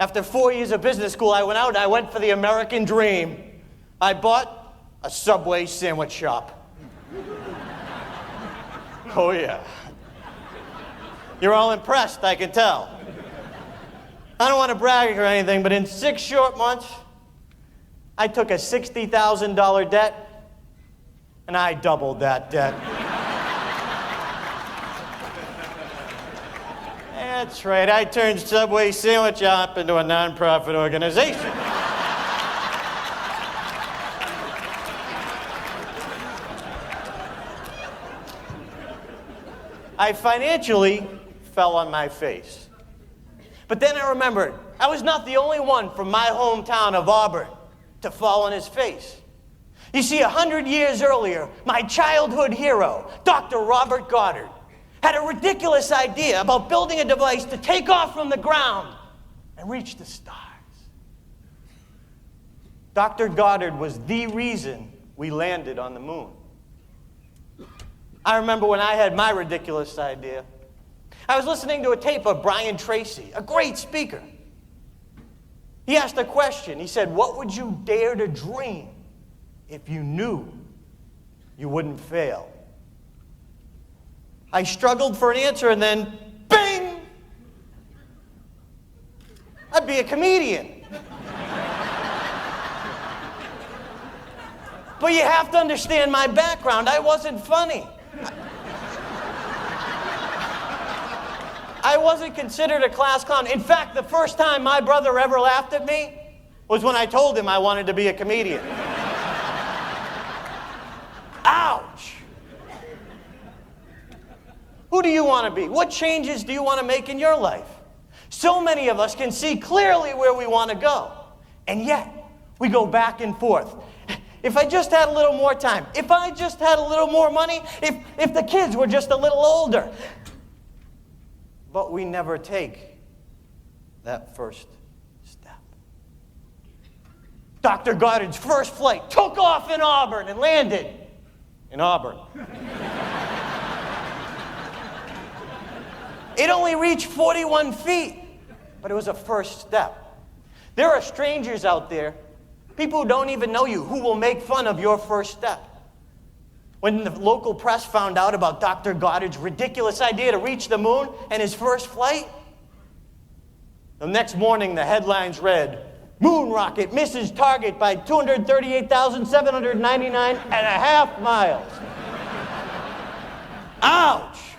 After 4 years of business school, I went out and I went for the American dream. I bought a Subway sandwich shop. Oh, yeah. You're all impressed, I can tell. I don't want to brag or anything, but in 6 short months, I took a $60,000 debt, and I doubled that debt. That's right, I turned Subway Sandwich Shop into a nonprofit organization. I financially fell on my face. But then I remembered, I was not the only one from my hometown of Auburn to fall on his face. You see, 100 years earlier, my childhood hero, Dr. Robert Goddard, had a ridiculous idea about building a device to take off from the ground and reach the stars. Dr. Goddard was the reason we landed on the moon. I remember when I had my ridiculous idea. I was listening to a tape of Tracy, a great speaker. He asked a question. He said, "What would you dare to dream if you knew you wouldn't fail?" I struggled for an answer, and then, bing! I'd be a comedian. But you have to understand my background. I wasn't funny. I wasn't considered a class clown. In fact, the first time my brother ever laughed at me was when I told him I wanted to be a comedian. Ouch! Who do you want to be? What changes do you want to make in your life? So many of us can see clearly where we want to go, and yet we go back and forth. If I just had a little more time, if I just had a little more money, if the kids were just a little older. But we never take that first step. Dr. Goddard's first flight took off in Auburn and landed in Auburn. It only reached 41 feet, but it was a first step. There are strangers out there, people who don't even know you, who will make fun of your first step. When the local press found out about Dr. Goddard's ridiculous idea to reach the moon and his first flight, the next morning the headlines read, "Moon rocket misses target by 238,799.5 miles." Ouch!